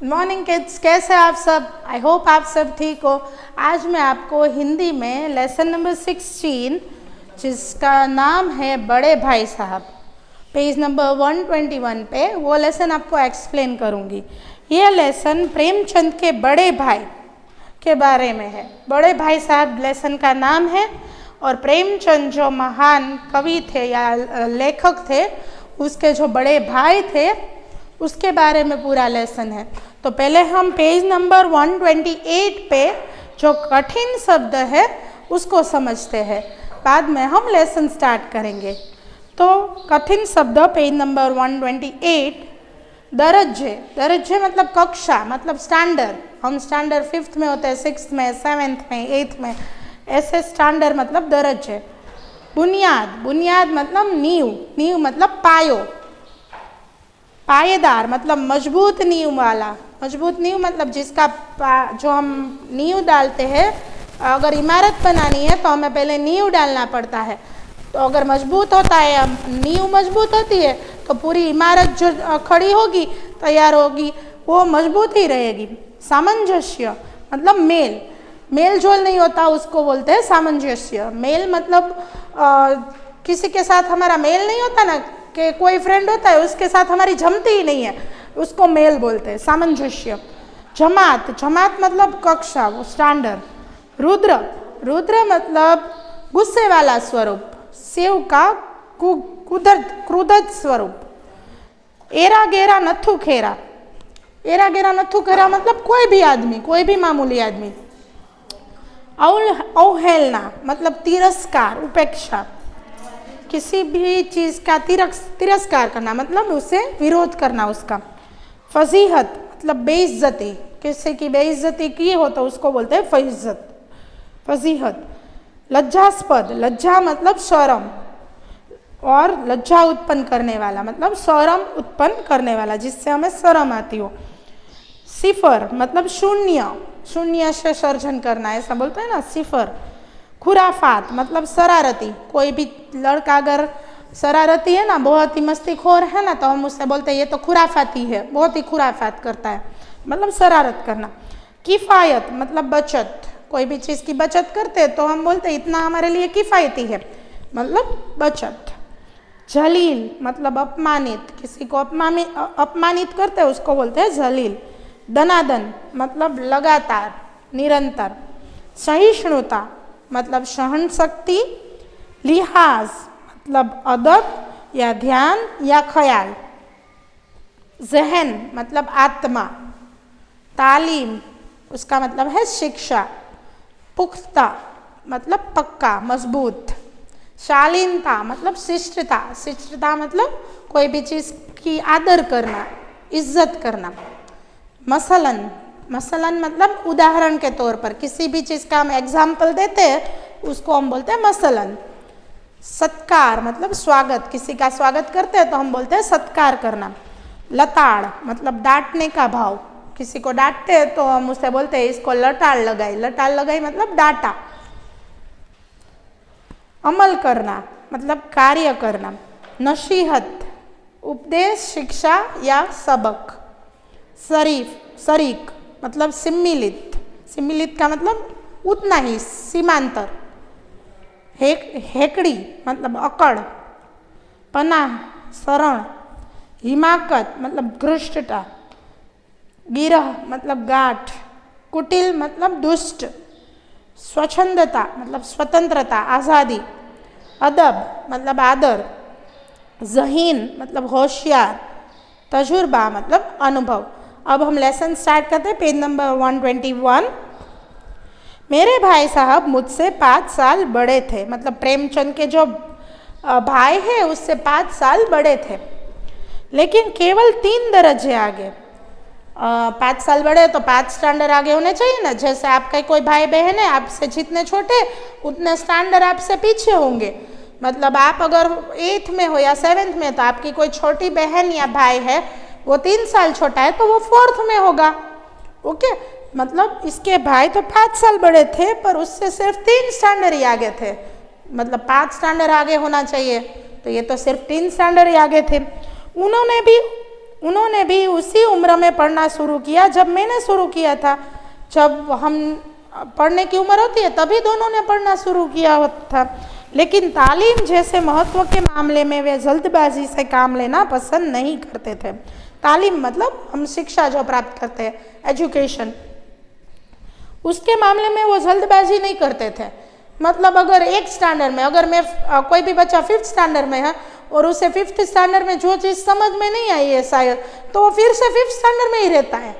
Morning kids, कैसे आप सब। आई होप आप सब ठीक हो। आज मैं आपको हिंदी में लेसन नंबर 16 जिसका नाम है बड़े भाई साहब, पेज नंबर 121 पे वो लेसन आपको एक्सप्लेन करूँगी। ये लेसन प्रेमचंद के बड़े भाई के बारे में है। बड़े भाई साहब लेसन का नाम है और प्रेमचंद जो महान कवि थे या लेखक थे उसके जो बड़े भाई थे उसके बारे में पूरा लेसन है। तो पहले हम पेज नंबर 128 पे जो कठिन शब्द है उसको समझते हैं, बाद में हम लेसन स्टार्ट करेंगे। तो कठिन शब्द पेज नंबर 128, दरज्जे। दरज्जे मतलब कक्षा, मतलब स्टैंडर्ड। हम स्टैंडर्ड 5th में होते हैं, 6th में, 7th में, 8th में, ऐसे स्टैंडर्ड मतलब दरज्जे। बुनियाद। बुनियाद मतलब नींव। नींव मतलब पायो। पायेदार मतलब मजबूत नींव वाला। मजबूत नींव मतलब जिसका जो हम नींव डालते हैं, अगर इमारत बनानी है तो हमें पहले नींव डालना पड़ता है। तो अगर मजबूत होता है, नींव मजबूत होती है तो पूरी इमारत जो खड़ी होगी, तैयार होगी, वो मजबूत ही रहेगी। सामंजस्य मतलब मेल। मेल जोल नहीं होता उसको बोलते हैं सामंजस्य। मेल मतलब किसी के साथ हमारा मेल नहीं होता ना, कि कोई फ्रेंड होता है उसके साथ हमारी जमती ही नहीं है, उसको मेल बोलते हैं, सामंजस्य। जमात। जमात मतलब कक्षा, वो स्टैंडर्ड। रुद्र। रुद्र मतलब गुस्से वाला स्वरूप, शिव का क्रुद्ध स्वरूप। एरा गेरा नथु खेरा। एरा गेरा नथु खेरा मतलब कोई भी आदमी, कोई भी मामूली आदमी। अवहेलना मतलब तिरस्कार, उपेक्षा। किसी भी चीज़ का तिरस्कार करना मतलब उसे विरोध करना उसका। फजीहत मतलब बेइज्जती। किसी की बेइज्जती की हो तो उसको बोलते हैं फजीहत। लज्जास्पद। लज्जा मतलब शर्म, और लज्जा उत्पन्न करने वाला मतलब शर्म उत्पन्न करने वाला, जिससे हमें शर्म आती हो। सिफर मतलब शून्य। शून्य से सर्जन करना, ऐसा बोलते हैं ना, सिफर। खुराफात मतलब शरारती। कोई भी लड़का अगर शरारती है ना, बहुत ही मस्तीखोर है ना, तो हम उससे बोलते हैं ये तो खुराफाती है, बहुत ही खुराफात करता है, मतलब शरारत करना। किफ़ायत मतलब बचत। कोई भी चीज़ की बचत करते हैं तो हम बोलते हैं इतना हमारे लिए किफ़ायती है, मतलब बचत। जलील मतलब अपमानित। किसी को अपमानित करते हैं उसको बोलते हैं जलील। दनादन मतलब लगातार, निरंतर। सहिष्णुता मतलब सहन शक्ति। लिहाज मतलब अदब या ध्यान या ख्याल। जहन मतलब आत्मा। तालीम उसका मतलब है शिक्षा। पुख्ता मतलब पक्का, मजबूत। शालीनता मतलब शिष्टता। शिष्टता मतलब कोई भी चीज़ की आदर करना, इज्जत करना। मसलन। मसलन मतलब उदाहरण के तौर पर, किसी भी चीज़ का हम एग्जाम्पल देते हैं उसको हम बोलते हैं मसलन। सत्कार मतलब स्वागत। किसी का स्वागत करते हैं तो हम बोलते हैं सत्कार करना। लताड़ मतलब डांटने का भाव। किसी को डांटते हैं तो हम उसे बोलते हैं इसको लताड़ लगाई। लताड़ लगाई मतलब डांटा। अमल करना मतलब कार्य करना। नसीहत उपदेश, शिक्षा या सबक। शरीक मतलब सम्मिलित। सम्मिलित का मतलब उतना ही, सीमांतर। हेकड़ी मतलब अकड़। पनाह शरण। हिमाकत मतलब घृष्टता। गिरह मतलब गांठ। कुटिल मतलब दुष्ट। स्वच्छंदता मतलब स्वतंत्रता, आज़ादी। अदब मतलब आदर। ज़हीन मतलब होशियार। तजुर्बा मतलब अनुभव। अब हम लेसन स्टार्ट करते हैं, पेज नंबर 121। मेरे भाई साहब मुझसे 5 साल बड़े थे, मतलब प्रेमचंद के जो भाई है उससे 5 साल बड़े थे, लेकिन केवल 3 दर्जे आगे। 5 साल बड़े तो 5 स्टैंडर्ड आगे होने चाहिए ना। जैसे आपका कोई भाई बहन है, आपसे जितने छोटे उतने स्टैंडर्ड आपसे पीछे होंगे। मतलब आप अगर 8th में हो या 7th में, तो आपकी कोई छोटी बहन या भाई है वो 3 साल छोटा है तो वो 4th में होगा। ओके, मतलब इसके भाई तो 5 साल बड़े थे पर उससे सिर्फ 3 स्टैंडर्ड ही आगे थे। मतलब 5 स्टैंडर्ड आगे होना चाहिए, तो ये तो सिर्फ 3 स्टैंडर्ड ही आगे थे। उन्होंने भी उन्होंने भी उसी उम्र में पढ़ना शुरू किया जब मैंने शुरू किया था। जब हम पढ़ने की उम्र होती है तभी दोनों ने पढ़ना शुरू किया था। लेकिन तालीम जैसे महत्व के मामले में वे जल्दबाजी से काम लेना पसंद नहीं करते थे। तालीम मतलब हम शिक्षा जो प्राप्त करते हैं, एजुकेशन, उसके मामले में वो जल्दबाजी नहीं करते थे। मतलब अगर एक स्टैंडर्ड में, अगर मैं कोई भी बच्चा 5th स्टैंडर्ड में है और उसे 5th स्टैंडर्ड में जो चीज़ समझ में नहीं आई है शायद, तो वो फिर से 5th स्टैंडर्ड में ही रहता है,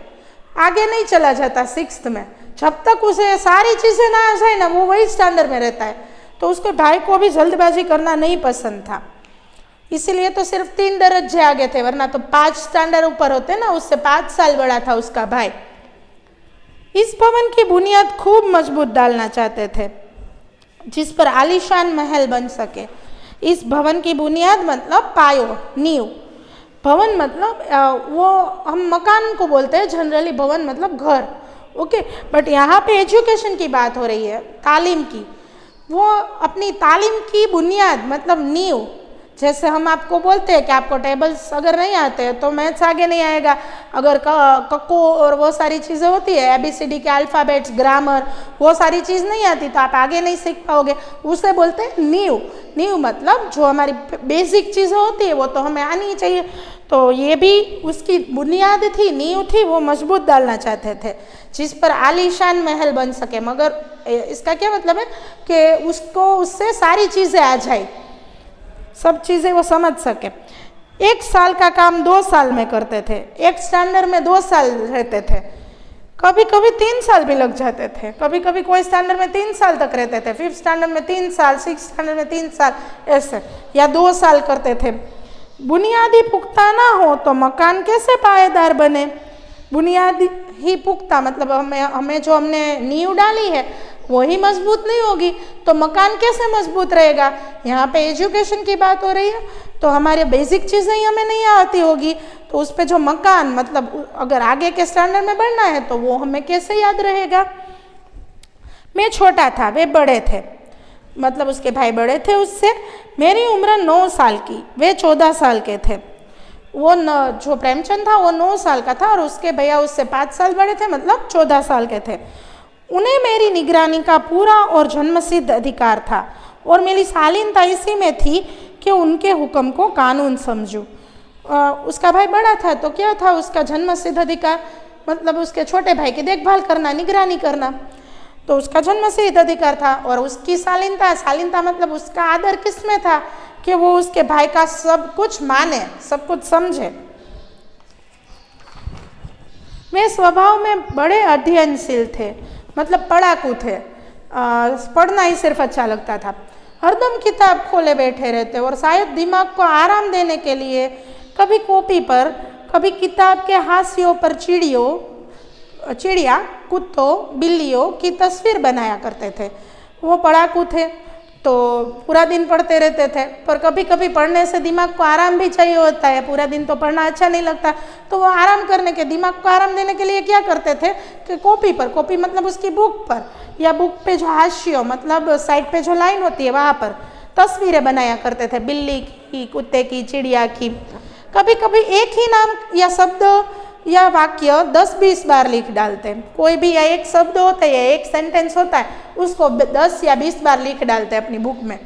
आगे नहीं चला जाता 6th में। जब तक उसे सारी चीज़ें ना आ जाए ना, वो वही स्टैंडर्ड में रहता है। तो उसके भाई को भी जल्दबाजी करना नहीं पसंद था, इसीलिए तो सिर्फ 3 दर्जे आगे थे, वरना तो 5 स्टैंडर्ड ऊपर होते ना, उससे 5 साल बड़ा था उसका भाई। इस भवन की बुनियाद खूब मजबूत डालना चाहते थे जिस पर आलीशान महल बन सके। इस भवन की बुनियाद मतलब पायो, नींव। भवन मतलब वो हम मकान को बोलते हैं जनरली, भवन मतलब घर, ओके। बट यहाँ पे एजुकेशन की बात हो रही है, तालीम की। वो अपनी तालीम की बुनियाद मतलब नींव, जैसे हम आपको बोलते हैं कि आपको टेबल्स अगर नहीं आते हैं तो मैथ्स आगे नहीं आएगा। अगर कक्को और वो सारी चीज़ें होती है, ABCD के अल्फ़ाबेट्स, ग्रामर, वो सारी चीज़ नहीं आती तो आप आगे नहीं सीख पाओगे, उसे बोलते हैं नींव। नींव मतलब जो हमारी बेसिक चीज़ें होती है वो तो हमें आनी चाहिए। तो ये भी उसकी बुनियाद थी, नींव थी, वो मजबूत डालना चाहते थे जिस पर आलीशान महल बन सके। मगर इसका क्या मतलब है कि उसको उससे सारी चीज़ें आ जाए, सब चीज़ें वो समझ सके। 1 साल का काम 2 साल में करते थे। एक स्टैंडर्ड में 2 साल रहते थे, कभी कभी 3 साल भी लग जाते थे। कभी कभी कोई स्टैंडर्ड में 3 साल तक रहते थे, 5th स्टैंडर्ड में 3 साल, 6th स्टैंडर्ड में 3 साल, ऐसे, या 2 साल करते थे। बुनियादी पुख्ता ना हो तो मकान कैसे पायेदार बने। बुनियादी ही पुख्ता मतलब हमें जो हमने नींव डाली है वो ही मजबूत नहीं होगी तो मकान कैसे मजबूत रहेगा। यहाँ पे एजुकेशन की बात हो रही है तो हमारे बेसिक चीज़ें ही हमें नहीं आती होगी, तो उस पे जो मकान मतलब अगर आगे के स्टैंडर्ड में बढ़ना है तो वो हमें कैसे याद रहेगा। मैं छोटा था, वे बड़े थे, मतलब उसके भाई बड़े थे उससे। मेरी उम्र 9 साल की, वे 14 साल के थे। वो जो प्रेमचंद था वो 9 साल का था और उसके भैया उससे 5 साल बड़े थे, मतलब 14 साल के थे। उन्हें मेरी निगरानी का पूरा और जन्मसिद्ध अधिकार था और मेरी शालीनता इसी में थी कि उनके हुक्म को कानून समझूं। उसका भाई बड़ा था तो क्या था उसका जन्मसिद्ध अधिकार, मतलब उसके छोटे भाई की देखभाल करना, निगरानी करना, तो उसका जन्मसिद्ध अधिकार था। और उसकी शालीनता मतलब उसका आदर किसमें था कि वो उसके भाई का सब कुछ माने, सब कुछ समझे। वे स्वभाव में बड़े अध्ययनशील थे, मतलब पढ़ाकू थे। पढ़ना ही सिर्फ अच्छा लगता था, हरदम किताब खोले बैठे रहते और शायद दिमाग को आराम देने के लिए कभी कॉपी पर, कभी किताब के हाशियों पर चिड़िया, कुत्तों, बिल्लियों की तस्वीर बनाया करते थे। वो पढ़ाकू थे तो पूरा दिन पढ़ते रहते थे, पर कभी कभी पढ़ने से दिमाग को आराम भी चाहिए होता है। पूरा दिन तो पढ़ना अच्छा नहीं लगता, तो वो आराम करने के, दिमाग को आराम देने के लिए क्या करते थे कि कॉपी पर, कॉपी मतलब उसकी बुक पर या बुक पे जो हाशियों मतलब साइड पे जो लाइन होती है वहाँ पर तस्वीरें बनाया करते थे, बिल्ली की, कुत्ते की, चिड़िया की। कभी कभी एक ही नाम या शब्द या वाक्य 10-20 बार लिख डालते। कोई भी या एक शब्द होता है या एक सेंटेंस होता है उसको 10 या 20 बार लिख डालते अपनी बुक में।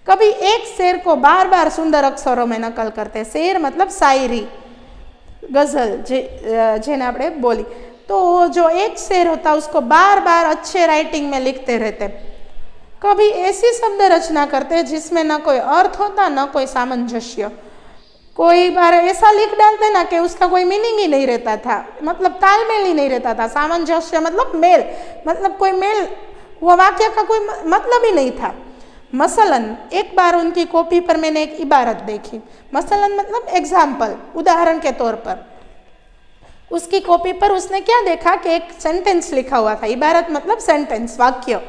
कभी एक शेर को बार बार सुंदर अक्षरों में नकल करते। शेर मतलब शायरी, गजल जिन्हें आपने बोली, तो जो एक शेर होता उसको बार बार अच्छे राइटिंग में लिखते रहते। कभी ऐसी शब्द रचना करते जिसमें न कोई अर्थ होता न कोई सामंजस्य। कोई बार ऐसा लिख डालते ना कि उसका कोई मीनिंग ही नहीं रहता था, मतलब तालमेल ही नहीं रहता था। सामंजस्य मतलब मेल, मतलब कोई मेल, वो वाक्य का कोई मतलब ही नहीं था। मसलन एक बार उनकी कॉपी पर मैंने एक इबारत देखी, मसलन मतलब एग्जाम्पल, उदाहरण के तौर पर। उसकी कॉपी पर उसने क्या देखा कि एक सेंटेंस लिखा हुआ था, इबारत मतलब सेंटेंस, वाक्य।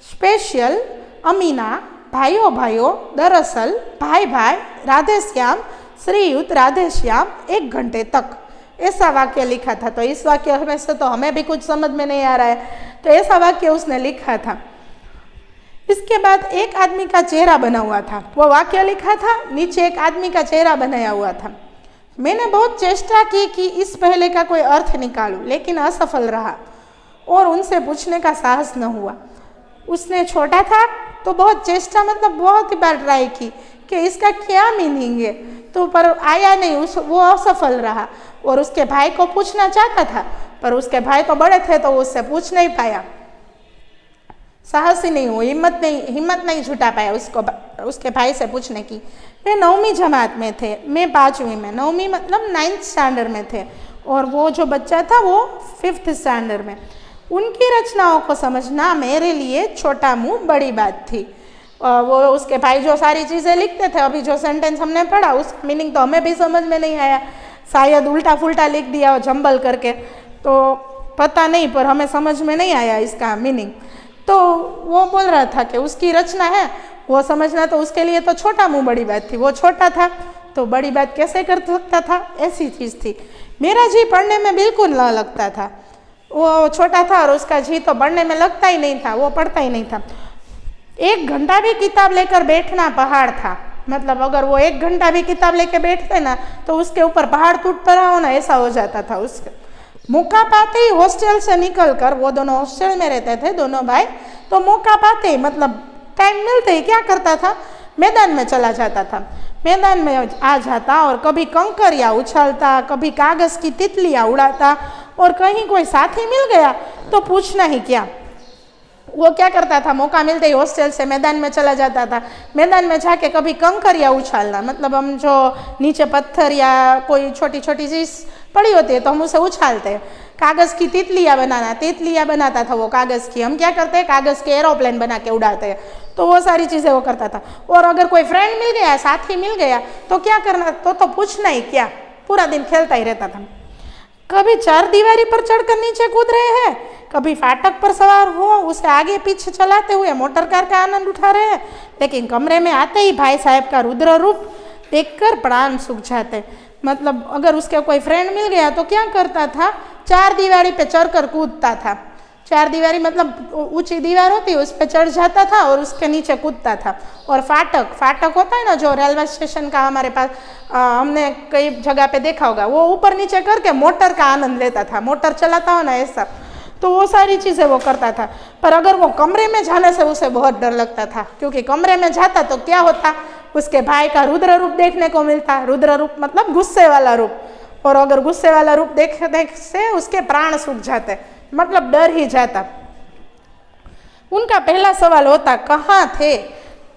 स्पेशल अमीना भाइयों भाइयों, दरअसल भाई भाई, राधे श्याम श्रीयुत राधे श्याम 1 घंटे तक, ऐसा वाक्य लिखा था। तो इस वाक्य में से तो हमें भी कुछ समझ में नहीं आ रहा है, तो ऐसा वाक्य उसने लिखा था। इसके बाद एक आदमी का चेहरा बना हुआ था, वो वाक्य लिखा था, नीचे एक आदमी का चेहरा बनाया हुआ था। मैंने बहुत चेष्टा की कि इस पहले का कोई अर्थ निकालूं, लेकिन असफल रहा और उनसे पूछने का साहस न हुआ। उसने छोटा था तो बहुत चेष्टा मतलब बहुत ही बार ट्राई की कि इसका क्या मीनिंग है, तो पर आया नहीं, वो असफल रहा। और उसके भाई को पूछना चाहता था, पर उसके भाई तो बड़े थे तो उससे पूछ नहीं पाया, साहस ही नहीं हुई, हिम्मत नहीं जुटा पाया उसके भाई से पूछने की। वे 9वीं जमात में थे, मैं 5वीं में। 9वीं मतलब 9th स्टैंडर्ड में थे और वो जो बच्चा था वो 5th स्टैंडर्ड में। उनकी रचनाओं को समझना मेरे लिए छोटा मुंह बड़ी बात थी। वो उसके भाई जो सारी चीज़ें लिखते थे, अभी जो सेंटेंस हमने पढ़ा उसका मीनिंग तो हमें भी समझ में नहीं आया, शायद उल्टा फुल्टा लिख दिया जंबल करके, तो पता नहीं, पर हमें समझ में नहीं आया इसका मीनिंग। तो वो बोल रहा था कि उसकी रचना है वो समझना तो उसके लिए तो छोटा मुंह बड़ी बात थी, वो छोटा था तो बड़ी बात कैसे कर सकता था, ऐसी चीज़ थी। मेरा जी पढ़ने में बिल्कुल न लगता था, वो छोटा था और उसका जी तो पढ़ने में लगता ही नहीं था, वो पढ़ता ही नहीं था। 1 घंटा भी किताब लेकर बैठना पहाड़ था, मतलब अगर वो 1 घंटा भी किताब लेकर बैठते ना तो उसके ऊपर पहाड़ टूट पड़ा हो ना, ऐसा हो जाता था उसके। मौका पाते ही हॉस्टल से निकल कर, वो दोनों हॉस्टल में रहते थे दोनों भाई, तो मौका पाते ही मतलब टाइम मिलते ही क्या करता था, मैदान में चला जाता था। मैदान में आ जाता और कभी कंकरिया उछालता, कभी कागज़ की तितलियाँ उड़ाता, और कहीं कोई साथी मिल गया तो पूछना ही क्या, वो क्या करता था, मौका मिलते ही हॉस्टल से मैदान में चला जाता था। मैदान में जाके कभी कंकरिया उछालना, मतलब हम जो नीचे पत्थर या कोई छोटी छोटी चीज़ पड़ी होती है तो हम उसे उछालते हैं। कागज़ की तितलियाँ बनाता था वो कागज़ की, हम क्या करते हैं कागज़ के एरोप्लेन बना के उड़ाते हैं, तो वो सारी चीज़ें वो करता था। और अगर कोई फ्रेंड मिल गया, साथी मिल गया तो क्या करना, तो पूछना ही क्या, पूरा दिन खेलता ही रहता था। कभी 4 दीवारी पर चढ़कर नीचे कूद रहे हैं, कभी फाटक पर सवार हो उसे आगे पीछे चलाते हुए मोटर कार का आनंद उठा रहे हैं, लेकिन कमरे में आते ही भाई साहब का रुद्र रूप देखकर प्राण सूख जाते। मतलब अगर उसके कोई फ्रेंड मिल गया तो क्या करता था, 4 दीवारी पे चढ़कर कूदता था। 4 दीवारी मतलब ऊंची दीवार होती है उस पर चढ़ जाता था और उसके नीचे कूदता था। और फाटक होता है ना जो रेलवे स्टेशन का हमारे पास, हमने कई जगह पे देखा होगा, वो ऊपर नीचे करके मोटर का आनंद लेता था, मोटर चलाता हो ना ऐसा, तो वो सारी चीज़ें वो करता था। पर अगर वो कमरे में जाने से उसे बहुत डर लगता था, क्योंकि कमरे में जाता तो क्या होता, उसके भाई का रुद्र रूप देखने को मिलता। रुद्र रूप मतलब गुस्से वाला रूप, और अगर गुस्से वाला रूप देखने से उसके प्राण सूख जाते, मतलब डर ही जाता। उनका पहला सवाल होता कहाँ थे,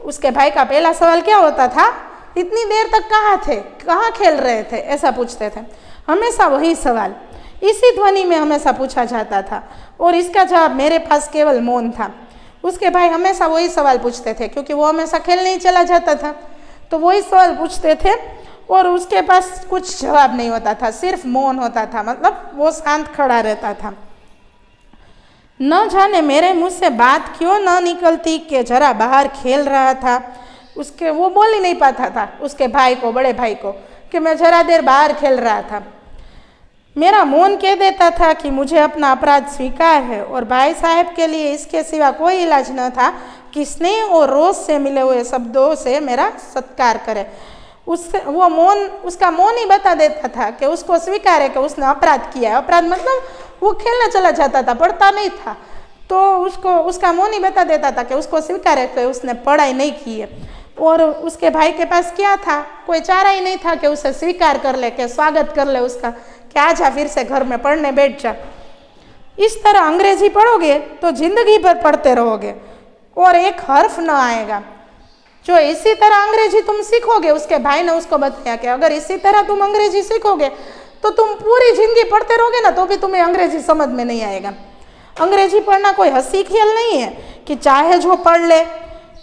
उसके भाई का पहला सवाल क्या होता था, इतनी देर तक कहाँ थे, कहाँ खेल रहे थे, ऐसा पूछते थे। हमेशा वही सवाल इसी ध्वनि में हमेशा पूछा जाता था, और इसका जवाब मेरे पास केवल मौन था। उसके भाई हमेशा वही सवाल पूछते थे, क्योंकि वो हमेशा खेलने ही चला जाता था, तो वही सवाल पूछते थे और उसके पास कुछ जवाब नहीं होता था, सिर्फ मौन होता था, मतलब वो शांत खड़ा रहता था। न जाने मेरे मुंह से बात क्यों न निकलती कि जरा बाहर खेल रहा था। वो बोल ही नहीं पाता था उसके भाई को, बड़े भाई को, कि मैं जरा देर बाहर खेल रहा था। मेरा मौन कह देता था कि मुझे अपना अपराध स्वीकार है, और भाई साहब के लिए इसके सिवा कोई इलाज न था कि स्नेह और रोष से मिले हुए शब्दों से मेरा सत्कार करे। उसका मौन ही बता देता था कि उसको स्वीकार है कि उसने अपराध किया है। अपराध मतलब वो खेलने चला जाता था, पढ़ता नहीं था, तो उसका मौन ही बता देता था कि उसको स्वीकार है कि उसने पढ़ाई नहीं की है। और उसके भाई के पास क्या था, कोई चारा ही नहीं था कि उसे स्वीकार कर ले, कि स्वागत कर ले उसका, कि आजा फिर से घर में पढ़ने बैठ जा। इस तरह अंग्रेजी पढ़ोगे तो जिंदगी भर पढ़ते रहोगे और एक हर्फ न आएगा। जो इसी तरह अंग्रेजी तुम सीखोगे, उसके भाई ने उसको बताया कि अगर इसी तरह तुम अंग्रेजी सीखोगे तो तुम पूरी जिंदगी पढ़ते रहोगे ना, तो भी तुम्हें अंग्रेजी समझ में नहीं आएगा। अंग्रेजी पढ़ना कोई हंसी खेल नहीं है कि चाहे जो पढ़ ले,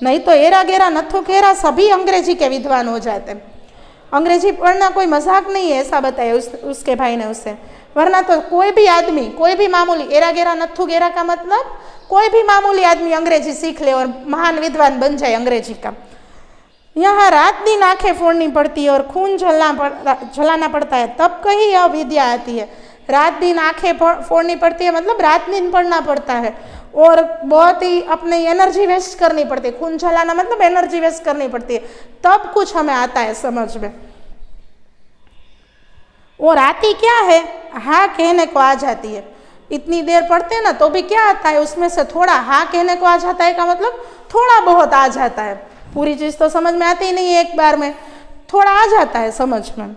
नहीं तो एरा गेरा नथु केरा सभी अंग्रेजी के विद्वान हो जाते। अंग्रेजी पढ़ना कोई मजाक नहीं है, ऐसा बताया उसके भाई ने उसे। वरना तो कोई भी आदमी, कोई भी मामूली, एरा गेरा नथु गेरा का मतलब कोई भी मामूली आदमी अंग्रेजी सीख ले और महान विद्वान बन जाए अंग्रेजी का। यहाँ रात दिन आंखें फोड़नी पड़ती है और खून जलाना पड़ता है, तब कहीं यह विद्या आती है। रात दिन आंखें फोड़नी पड़ती है मतलब रात दिन पढ़ना पड़ता है, और बहुत ही अपनी एनर्जी वेस्ट करनी पड़ती है। खून जलाना मतलब एनर्जी वेस्ट करनी पड़ती है, तब कुछ हमें आता है समझ में। और आती क्या है, हाँ कहने को आ जाती है। इतनी देर पढ़ते हैं ना तो भी क्या आता है, उसमें से थोड़ा हाँ कहने को आ जाता है का मतलब थोड़ा बहुत आ जाता है। पूरी चीज़ तो समझ में आती ही नहीं है एक बार में, थोड़ा आ जाता है समझ में।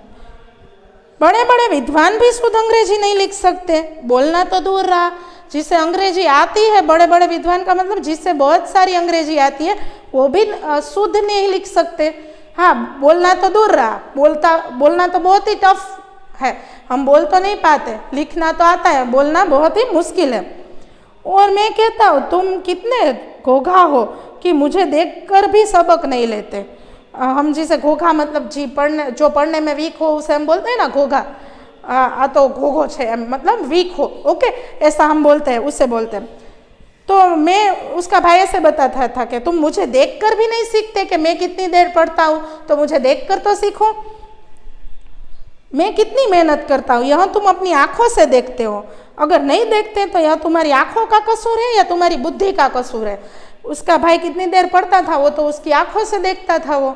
बड़े बड़े विद्वान भी शुद्ध अंग्रेजी नहीं लिख सकते, बोलना तो दूर रहा। जिसे अंग्रेजी आती है, बड़े बड़े विद्वान का मतलब जिससे बहुत सारी अंग्रेजी आती है, वो भी शुद्ध नहीं लिख सकते। हाँ, बोलना तो दूर रहा, बोलना तो बहुत ही टफ है, हम बोल तो नहीं पाते, लिखना तो आता है, बोलना बहुत ही मुश्किल है। और मैं कहता हूँ तुम कितने घोघा हो कि मुझे देखकर भी सबक नहीं लेते। हम जिसे घोघा मतलब जो पढ़ने में वीक हो उसे हम बोलते हैं ना घोघा, तो घोघो छे मतलब वीक हो, ओके, ऐसा हम बोलते हैं, उससे बोलते हैं। तो मैं उसका भाई ऐसे बताता था कि तुम मुझे देखकर भी नहीं सीखते कि मैं कितनी देर पढ़ता हूँ, तो मुझे देखकर तो सीखो, मैं कितनी मेहनत करता हूँ, यह तुम अपनी आंखों से देखते हो। अगर नहीं देखते तो यह तुम्हारी आंखों का कसूर है या तुम्हारी बुद्धि का कसूर है। उसका भाई कितनी देर पढ़ता था वो तो उसकी आंखों से देखता था वो।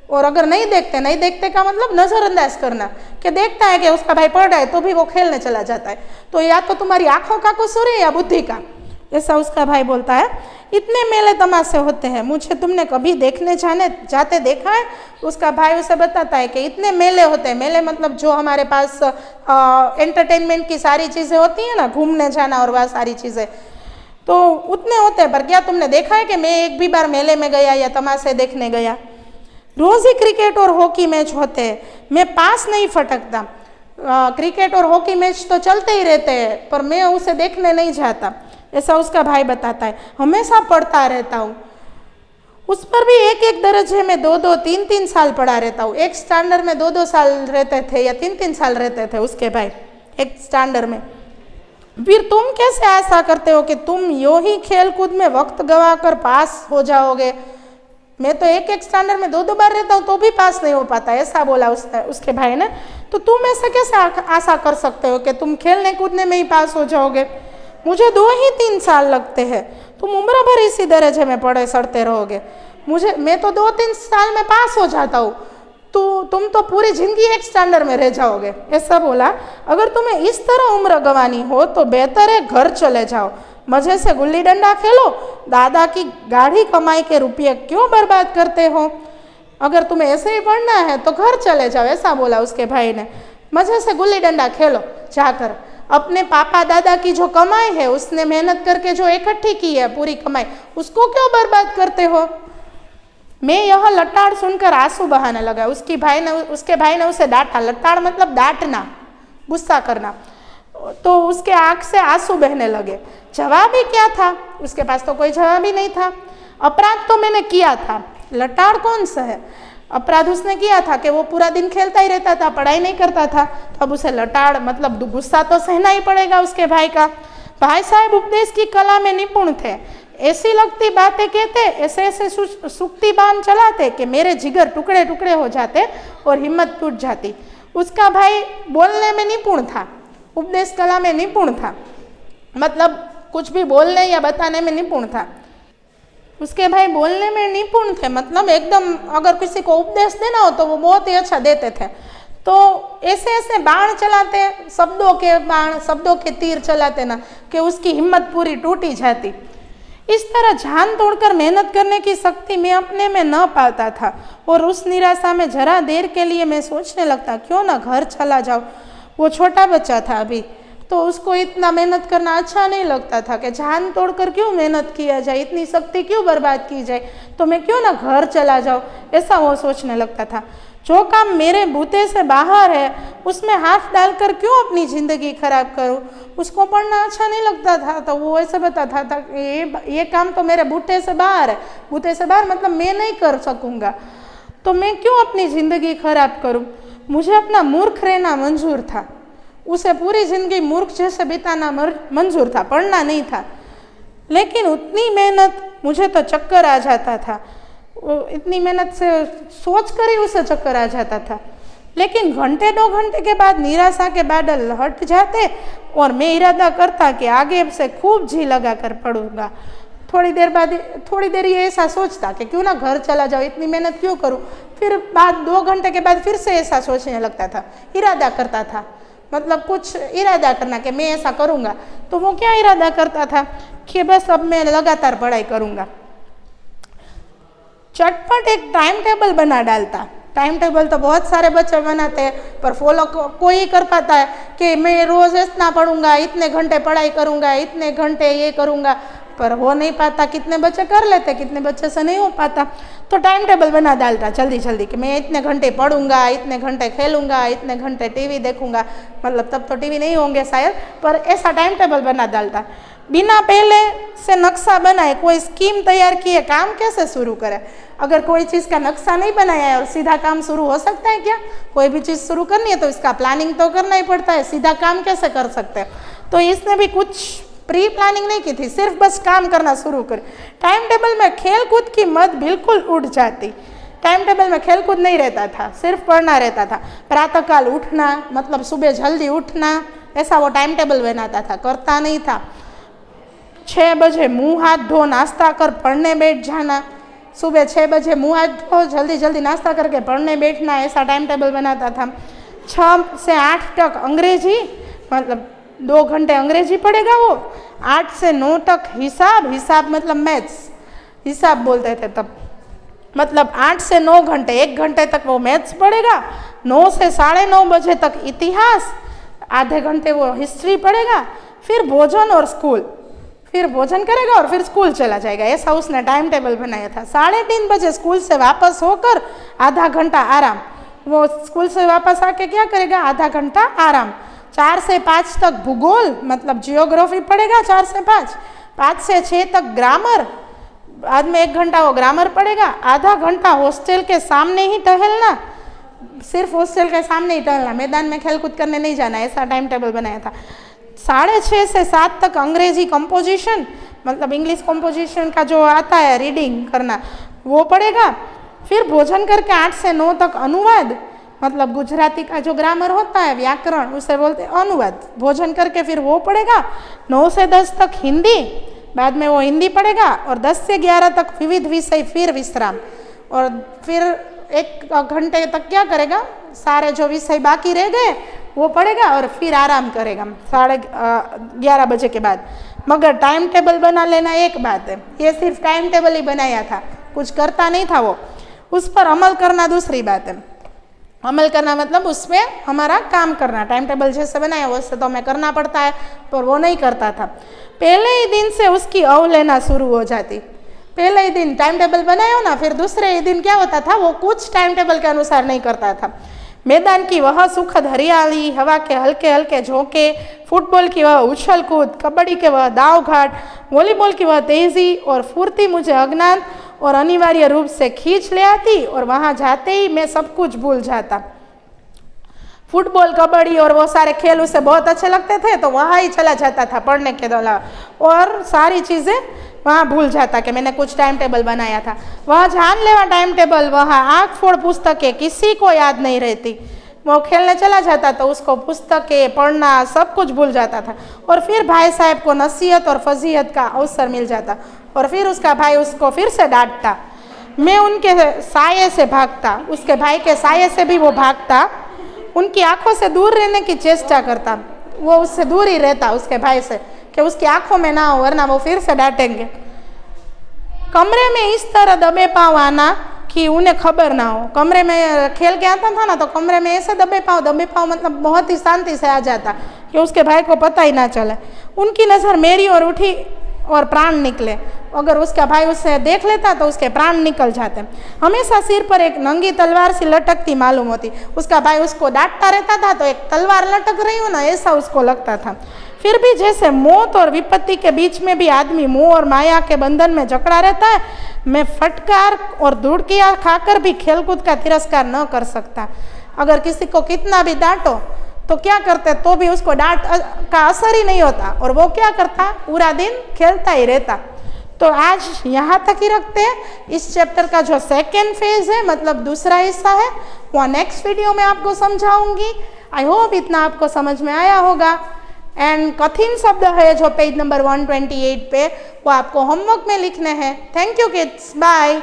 और अगर नहीं देखते का मतलब नज़रअंदाज करना, कि देखता है कि उसका भाई पढ़ रहा है तो भी वो खेलने चला जाता है, तो या तो तुम्हारी आंखों का कसूर है या बुद्धि का, ऐसा उसका भाई बोलता है। इतने मेले तमाशे होते हैं, मुझे तुमने कभी देखने जाते देखा है? उसका भाई उसे बताता है कि इतने मेले होते हैं। मेले मतलब जो हमारे पास एंटरटेनमेंट की सारी चीज़ें होती हैं ना, घूमने जाना और वह सारी चीज़ें, तो उतने होते हैं। पर क्या तुमने देखा है कि मैं एक भी बार मेले में गया या तमाशे देखने गया? रोज़ ही क्रिकेट और हॉकी मैच होते हैं, मैं पास नहीं फटकता। क्रिकेट और हॉकी मैच तो चलते ही रहते हैं, पर मैं उसे देखने नहीं जाता, ऐसा उसका भाई बताता है। हमेशा पढ़ता रहता हूँ, उस पर भी एक एक दर्जे में 2-2, 3-3 साल पढ़ा रहता हूँ। एक स्टैंडर्ड में 2-2 साल रहते थे या 3-3 साल रहते थे उसके भाई एक स्टैंडर्ड में। फिर तुम कैसे आशा करते हो कि तुम यूं ही खेल कूद में वक्त गवा कर पास हो जाओगे? मैं तो एक एक स्टैंडर्ड में 2-2 बार रहता हूँ तो भी पास नहीं हो पाता, ऐसा बोला उसके भाई ने। तो तुम ऐसा कैसे आशा कर सकते हो कि तुम खेलने कूदने में ही पास हो जाओगे? मुझे 2 ही 3 साल लगते हैं, तुम उम्र भर इसी दर्जे में पढ़े सड़ते रहोगे। मैं तो 2-3 साल में पास हो जाता हूँ, तो तुम तो पूरी जिंदगी एक स्टैंडर्ड में रह जाओगे, ऐसा बोला। अगर तुम्हें इस तरह उम्र गंवानी हो तो बेहतर है घर चले जाओ, मजे से गुल्ली डंडा खेलो, दादा की गाढ़ी कमाई के रुपये क्यों बर्बाद करते हो? अगर तुम्हें ऐसे ही पढ़ना है तो घर चले जाओ, ऐसा बोला उसके भाई ने। मजे से गुल्ली डंडा खेलो जाकर, अपने पापा दादा की जो कमाई है, उसने मेहनत करके जो इकट्ठी की है पूरी कमाई, उसको क्यों बर्बाद करते हो? मैं यह लट्टाड़ सुनकर आंसू बहाने लगा। उसके भाई ने उसे डांटा। लट्टाड़ मतलब डांटना, गुस्सा करना। तो उसके आंख से आंसू बहने लगे। जवाब ही क्या था? उसके पास तो कोई जवाब ही नहीं था। अपराध तो मैंने किया था, लट्टाड़ कौन सा है? अपराध उसने किया था कि वो पूरा दिन खेलता ही रहता था, पढ़ाई नहीं करता था। तो अब उसे लट्टाड़ मतलब गुस्सा तो सहना ही पड़ेगा उसके भाई का। भाई साहब उपदेश की कला में निपुण थे, ऐसी लगती बातें कहते, ऐसे ऐसे सूक्ति बाण चलाते कि मेरे जिगर टुकड़े टुकड़े हो जाते और हिम्मत टूट जाती। उसका भाई बोलने में निपुण था, उपदेश कला में निपुण था, मतलब कुछ भी बोलने या बताने में निपुण था। उसके भाई बोलने में निपुण थे, मतलब एकदम अगर किसी को उपदेश देना हो तो वो बहुत ही अच्छा देते थे। तो ऐसे ऐसे बाण चलाते, शब्दों के बाण, शब्दों के तीर चलाते ना कि उसकी हिम्मत पूरी टूटी जाती। इस तरह जान तोड़कर मेहनत करने की शक्ति मैं अपने में न पाता था और उस निराशा में जरा देर के लिए मैं सोचने लगता, क्यों ना घर चला जाओ। वो छोटा बच्चा था अभी, तो उसको इतना मेहनत करना अच्छा नहीं लगता था कि जान तोड़कर क्यों मेहनत किया जाए, इतनी शक्ति क्यों बर्बाद की जाए, तो मैं क्यों ना घर चला जाऊँ, ऐसा वो सोचने लगता था। जो काम मेरे बूते से बाहर है उसमें हाथ डालकर क्यों अपनी ज़िंदगी खराब करूं? उसको पढ़ना अच्छा नहीं लगता था, तो वो ऐसे बताता था कि ये काम तो मेरे बूते से बाहर है। बूते से बाहर मतलब मैं नहीं कर सकूँगा, तो मैं क्यों अपनी ज़िंदगी खराब करूं? मुझे अपना मूर्ख रहना मंजूर था। उसे पूरी ज़िंदगी मूर्ख जैसे बिताना मंजूर था, पढ़ना नहीं था। लेकिन उतनी मेहनत, मुझे तो चक्कर आ जाता था। इतनी मेहनत से सोच कर ही उसे चक्कर आ जाता था। लेकिन घंटे 2 घंटे के बाद निराशा के बादल हट जाते और मैं इरादा करता कि आगे से खूब जी लगा कर पढ़ूंगा। थोड़ी देर ये ऐसा सोचता कि क्यों ना घर चला जाओ, इतनी मेहनत क्यों करूं। फिर बाद 2 घंटे के बाद फिर से ऐसा सोचने लगता था, इरादा करता था, मतलब कुछ इरादा करना कि मैं ऐसा करूँगा। तो वो क्या इरादा करता था कि बस अब मैं लगातार पढ़ाई करूँगा। चटपट एक टाइम टेबल बना डालता। टाइम टेबल तो बहुत सारे बच्चे बनाते हैं, पर फॉलो कोई कर पाता है कि मैं रोज़ इतना पढ़ूंगा, इतने घंटे पढ़ाई करूँगा, इतने घंटे ये करूँगा, पर हो नहीं पाता। कितने बच्चे कर लेते, कितने बच्चे से नहीं हो पाता। तो टाइम टेबल बना डालता जल्दी जल्दी कि मैं इतने घंटे पढ़ूंगा, इतने घंटे खेलूंगा, इतने घंटे टीवी देखूंगा। मतलब तब तो टीवी नहीं होंगे शायद, पर ऐसा टाइम टेबल बना डालता। बिना पहले से नक्शा बनाए, कोई स्कीम तैयार किए काम कैसे शुरू करे। अगर कोई चीज़ का नक्शा नहीं बनाया है और सीधा काम शुरू हो सकता है क्या? कोई भी चीज़ शुरू करनी है तो इसका प्लानिंग तो करना ही पड़ता है, सीधा काम कैसे कर सकते हैं। तो इसने भी कुछ प्री प्लानिंग नहीं की थी, सिर्फ बस काम करना शुरू कर। टाइम टेबल में खेल कूद की मत बिल्कुल उड़ जाती। टाइम टेबल में खेल कूद नहीं रहता था, सिर्फ पढ़ना रहता था। प्रातःकाल उठना, मतलब सुबह जल्दी उठना, ऐसा वो टाइम टेबल बनाता था, करता नहीं था। 6 बजे मुंह हाथ धो, नाश्ता कर पढ़ने बैठ जाना। सुबह 6 बजे मुंह हाथ धो, जल्दी जल्दी नाश्ता करके पढ़ने बैठना, ऐसा टाइम टेबल बनाता था। 6 से 8 तक अंग्रेजी, मतलब 2 घंटे अंग्रेजी पढ़ेगा वो। 8 से 9 तक हिसाब, हिसाब मतलब मैथ्स, हिसाब बोलते थे तब। मतलब 8 से 9 घंटे, 1 घंटे तक वो मैथ्स पढ़ेगा। 9 से 9:30 बजे तक इतिहास, आधे घंटे वो हिस्ट्री पढ़ेगा। फिर भोजन और स्कूल, फिर भोजन करेगा और फिर स्कूल चला जाएगा, ऐसा उसने टाइम टेबल बनाया था। 3:30 बजे स्कूल से वापस होकर आधा घंटा आराम। वो स्कूल से वापस आके क्या करेगा? आधा घंटा आराम। 4 से 5 तक भूगोल, मतलब जियोग्राफी पढ़ेगा 4 से 5। 5 से 6 तक ग्रामर, बाद में 1 घंटा वो ग्रामर पढ़ेगा। आधा घंटा हॉस्टल के सामने ही टहलना, सिर्फ हॉस्टल के सामने ही टहलना, मैदान में खेलकूद करने नहीं जाना, ऐसा टाइम टेबल बनाया था। 6:30 से 7 तक अंग्रेजी कंपोजिशन, मतलब इंग्लिश कंपोजिशन का जो आता है रीडिंग करना, वो पढ़ेगा। फिर भोजन करके 8 से 9 तक अनुवाद, मतलब गुजराती का जो ग्रामर होता है, व्याकरण, उसे बोलते हैं अनुवाद। भोजन करके फिर वो पढ़ेगा। 9 से 10 तक हिंदी, बाद में वो हिंदी पढ़ेगा। और 10 से 11 तक विविध विषय, फिर विश्राम। और फिर 1 घंटे तक क्या करेगा? सारे जो विषय बाकी रह गए वो पढ़ेगा और फिर आराम करेगा 11:30 बजे के बाद। मगर टाइम टेबल बना लेना एक बात है, ये सिर्फ टाइम टेबल ही बनाया था, कुछ करता नहीं था वो। उस पर अमल करना दूसरी बात है। अमल करना मतलब उसमें हमारा काम करना। टाइम टेबल जैसे बनाया वैसे तो हमें करना पड़ता है, पर वो नहीं करता था। पहले ही दिन से उसकी अवहेलना शुरू हो जाती। पहले ही दिन टाइम टेबल बनाया ना, फिर दूसरे ही दिन क्या होता था? वो कुछ टाइम टेबल के अनुसार नहीं करता था। मैदान की वह सुखद हरियाली, हवा के हल्के हल्के झोंके, फुटबॉल की वह उछल कूद, कबड्डी के वह दाव घाट, वॉलीबॉल की वह तेज़ी और फुर्ती मुझे अज्ञात और अनिवार्य रूप से खींच ले आती, और वहाँ जाते ही मैं सब कुछ भूल जाता। फुटबॉल, कबड्डी और वो सारे खेल उसे बहुत अच्छे लगते थे, तो वहाँ ही चला जाता था पढ़ने के अलावा, और सारी चीज़ें वहाँ भूल जाता कि मैंने कुछ टाइम टेबल बनाया था। वह जानलेवा टाइम टेबल, वहाँ आँख फोड़ पुस्तकें किसी को याद नहीं रहती। वो खेलने चला जाता तो उसको पुस्तकें पढ़ना सब कुछ भूल जाता था। और फिर भाई साहब को नसीहत और फजीहत का अवसर मिल जाता, और फिर उसका भाई उसको फिर से डांटता। मैं उनके साये से भागता, उसके भाई के साये से भी वो भागता, उनकी आंखों से दूर रहने की चेष्टा करता। वो उससे दूर ही रहता, उसके भाई से, कि उसकी आंखों में ना हो, वरना वो फिर से डांटेंगे। कमरे में इस तरह दबे पाँव आना कि उन्हें खबर ना हो। कमरे में खेल के आता था ना, तो कमरे में ऐसे दबे पाँव मतलब बहुत ही शांति से आ जाता कि उसके भाई को पता ही ना चले। उनकी नज़र मेरी ओर उठी और प्राण निकले। अगर उसका भाई उससे देख लेता तो उसके प्राण निकल जाते। हमेशा सिर पर एक नंगी तलवार सी लटकती मालूम होती। उसका भाई उसको डांटता रहता था तो एक तलवार लटक रही हो ना, ऐसा उसको लगता था। फिर भी जैसे मौत और विपत्ति के बीच में भी आदमी मोह और माया के बंधन में जकड़ा रहता है, मैं फटकार और धुड़कियाँ खाकर भी खेलकूद का तिरस्कार न कर सकता। अगर किसी को कितना भी डांटो तो क्या करते, तो भी उसको डांट का असर ही नहीं होता, और वो क्या करता? पूरा दिन खेलता ही रहता। तो आज यहाँ तक ही रखते हैं। इस चैप्टर का जो सेकेंड फेज है, मतलब दूसरा हिस्सा है, वो नेक्स्ट वीडियो में आपको समझाऊंगी। आई होप इतना आपको समझ में आया होगा। एंड कठिन शब्द है जो पेज नंबर 128 पे, वो आपको होमवर्क में लिखने हैं। Thank you kids, bye.